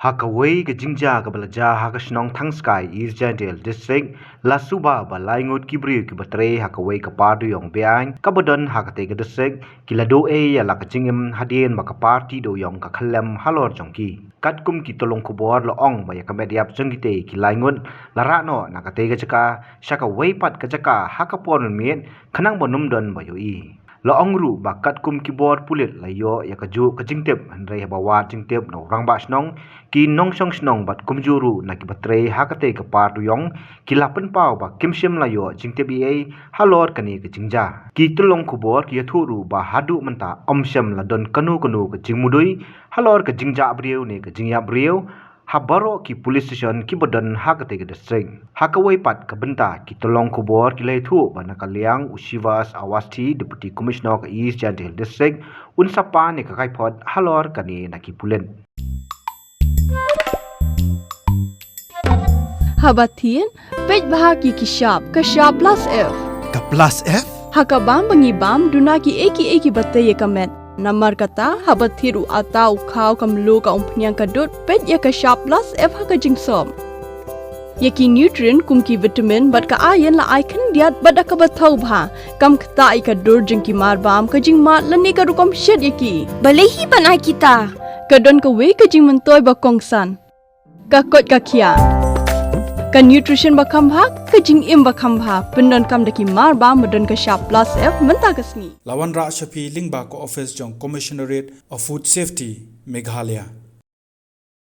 Hakaway ke jingja ke belaja hak senong thang sky Irjandel district Lasuba balaingut kibri ke batre hakaway ke padu yong beang kabodon hakate ke district kilado ya la kajingim hadien maka party do yong ka khalem halor jongki katkum ki tolong kubor lo ong ba ya kamediap jengite ki laingut larano nakate ke jaka shakaway pat ke jaka hakapon miet khanang bonum don bayoi lo ongru bakat kum keyboard pulit layo ya kaju kajingtep handrai bawa jingtep no rangba snong ki nong song snong bat kumjuru na ki batre hakate ka par yong ki lapen pau ba kimshim layo jingtep ei halor kani ka jingja ki tulong kubor ki thuru ba hadu menta omsham la don kanu kanu ka jingmudui halor ka jingja abriu ne ka jingya abriu habaro ki police station ki bodan hakate ke district hakawai pat ka benta ki tolong kubor ki leithu bana kaliang usivas awasti deputy commissioner ka east jandil district unsapa ne ka kaipot halor kani na ki pulen habatien pej bahagi ki shop ka shop plus f ka plus f hakabam bangibam duna ki eki batte ye kamet Namar kata habat thiru atau kau kamlu ka umpnyang kadut pet ya ka sharp plus f ha ka jingsom yaki nutrient kum ki vitamin bat ka iron la icon diat bat ka bathau bha kam khta I ka dur jing ki mar bam ka jing mat lani ka rukom shed yaki balehi banai kita ka don ka we ka jing mentoy ba kongsan ka kot ka khia ka nutrition ba khambha ka jing im ba khambha pendon kam daki mar ba modon ka sharp plus f menta kasni lawan ra shapi lingba ko office jong commissionerate of food safety Meghalaya